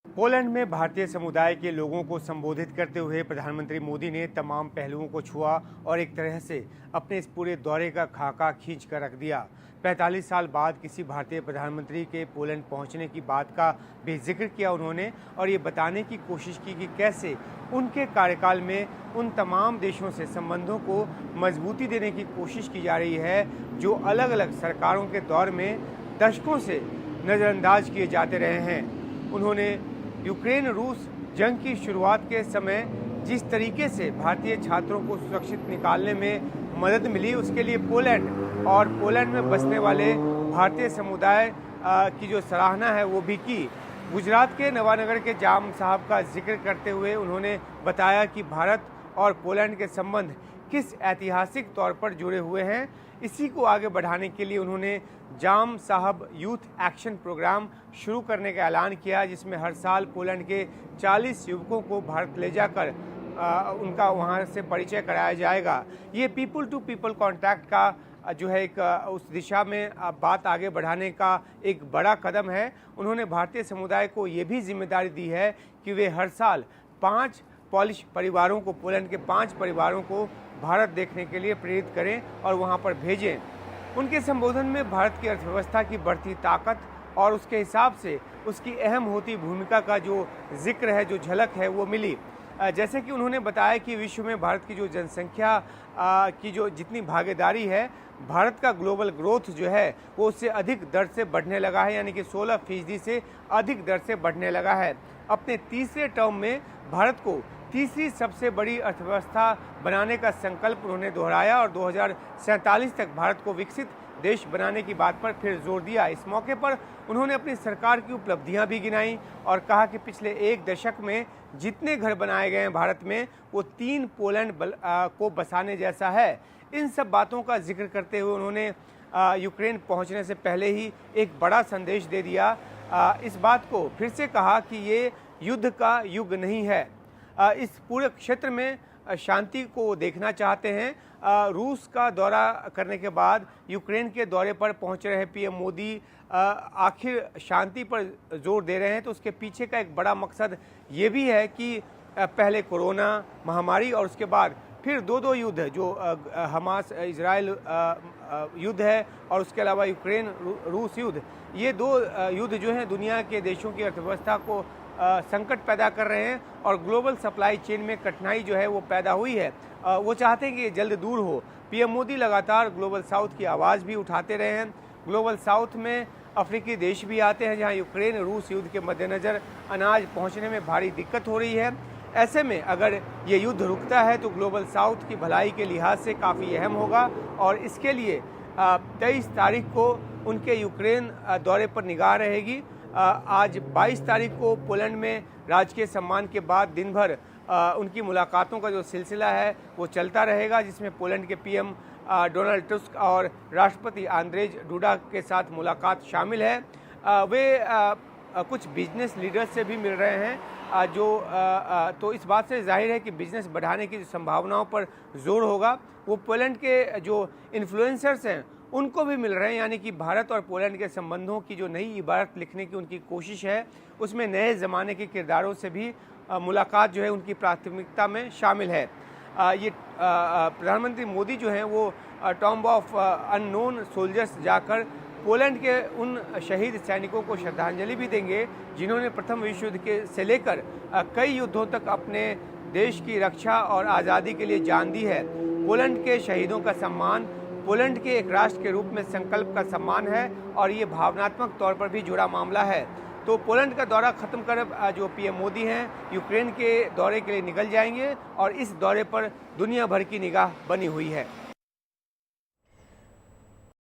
Poland में भारतीय समुदाय के लोगों को संबोधित करते हुए प्रधानमंत्री मोदी ने तमाम पहलुओं को छुआ और एक तरह से अपने इस पूरे दौरे का खाका खींच कर रख दिया। 45 साल बाद किसी भारतीय प्रधानमंत्री के पोलैंड पहुंचने की बात का भी जिक्र किया उन्होंने और ये बताने की कोशिश की कि कैसे उनके कार्यकाल में उन तमाम देशों से संबंधों को मजबूती देने की कोशिश की जा रही है जो अलग अलग सरकारों के दौर में दशकों से नज़रअंदाज किए जाते रहे हैं। उन्होंने यूक्रेन रूस जंग की शुरुआत के समय जिस तरीके से भारतीय छात्रों को सुरक्षित निकालने में मदद मिली उसके लिए पोलैंड और पोलैंड में बसने वाले भारतीय समुदाय की जो सराहना है वो भी की। गुजरात के नवानगर के जाम साहब का जिक्र करते हुए उन्होंने बताया कि भारत और पोलैंड के संबंध किस ऐतिहासिक तौर पर जुड़े हुए हैं। इसी को आगे बढ़ाने के लिए उन्होंने जाम साहब यूथ एक्शन प्रोग्राम शुरू करने का ऐलान किया जिसमें हर साल पोलैंड के 40 युवकों को भारत ले जाकर उनका वहां से परिचय कराया जाएगा। ये पीपल टू पीपल कॉन्टैक्ट का जो है एक उस दिशा में बात आगे बढ़ाने का एक बड़ा कदम है। उन्होंने भारतीय समुदाय को ये भी जिम्मेदारी दी है कि वे हर साल 5 पॉलिश परिवारों को पोलैंड के 5 परिवारों को भारत देखने के लिए प्रेरित करें और वहां पर भेजें। उनके संबोधन में भारत की अर्थव्यवस्था की बढ़ती ताकत और उसके हिसाब से उसकी अहम होती भूमिका का जो जिक्र है, जो झलक है वो मिली। जैसे कि उन्होंने बताया कि विश्व में भारत की जो जनसंख्या की जो जितनी भागीदारी है, भारत का ग्लोबल ग्रोथ जो है वो उससे अधिक दर से बढ़ने लगा है, यानी कि 16% से अधिक दर से बढ़ने लगा है। अपने तीसरे टर्म में भारत को तीसरी सबसे बड़ी अर्थव्यवस्था बनाने का संकल्प उन्होंने दोहराया और 2047 तक भारत को विकसित देश बनाने की बात पर फिर जोर दिया। इस मौके पर उन्होंने अपनी सरकार की उपलब्धियां भी गिनाई और कहा कि पिछले एक दशक में जितने घर बनाए गए हैं भारत में वो 3 पोलैंड को बसाने जैसा है। इन सब बातों का जिक्र करते हुए उन्होंने यूक्रेन पहुंचने से पहले ही एक बड़ा संदेश दे दिया। इस बात को फिर से कहा कि ये युद्ध का युग नहीं है। इस पूरे क्षेत्र में शांति को देखना चाहते हैं। रूस का दौरा करने के बाद यूक्रेन के दौरे पर पहुंच रहे पीएम मोदी आखिर शांति पर जोर दे रहे हैं, तो उसके पीछे का एक बड़ा मकसद ये भी है कि पहले कोरोना महामारी और उसके बाद फिर दो युद्ध जो हमास इजराइल युद्ध है और उसके अलावा यूक्रेन रूस युद्ध, ये 2 युद्ध जो हैं दुनिया के देशों की अर्थव्यवस्था को संकट पैदा कर रहे हैं और ग्लोबल सप्लाई चेन में कठिनाई जो है वो पैदा हुई है। वो चाहते हैं कि ये जल्द दूर हो। पीएम मोदी लगातार ग्लोबल साउथ की आवाज़ भी उठाते रहे हैं। ग्लोबल साउथ में अफ्रीकी देश भी आते हैं जहां यूक्रेन रूस युद्ध के मद्देनज़र अनाज पहुंचने में भारी दिक्कत हो रही है। ऐसे में अगर ये युद्ध रुकता है तो ग्लोबल साउथ की भलाई के लिहाज से काफ़ी अहम होगा और इसके लिए 23 तारीख को उनके यूक्रेन दौरे पर निगाह रहेगी। आज 22 तारीख को पोलैंड में राजकीय सम्मान के बाद दिन भर उनकी मुलाकातों का जो सिलसिला है वो चलता रहेगा, जिसमें पोलैंड के पीएम डोनाल्ड टस्क और राष्ट्रपति आंद्रेज डूडा के साथ मुलाकात शामिल है। वे कुछ बिजनेस लीडर्स से भी मिल रहे हैं तो इस बात से जाहिर है कि बिजनेस बढ़ाने की संभावनाओं पर जोर होगा। वो पोलैंड के जो इन्फ्लुएंसर्स हैं उनको भी मिल रहे हैं, यानी कि भारत और पोलैंड के संबंधों की जो नई इबारत लिखने की उनकी कोशिश है उसमें नए ज़माने के किरदारों से भी मुलाकात जो है उनकी प्राथमिकता में शामिल है। ये प्रधानमंत्री मोदी जो हैं वो टॉम्ब ऑफ अननोन सोल्जर्स जाकर पोलैंड के उन शहीद सैनिकों को श्रद्धांजलि भी देंगे जिन्होंने प्रथम विश्व युद्ध के से लेकर कई युद्धों तक अपने देश की रक्षा और आज़ादी के लिए जान दी है। पोलैंड के शहीदों का सम्मान पोलैंड के एक राष्ट्र के रूप में संकल्प का सम्मान है और ये भावनात्मक तौर पर भी जुड़ा मामला है। तो पोलैंड का दौरा खत्म कर जो पीएम मोदी हैं यूक्रेन के दौरे के लिए निकल जाएंगे और इस दौरे पर दुनिया भर की निगाह बनी हुई है।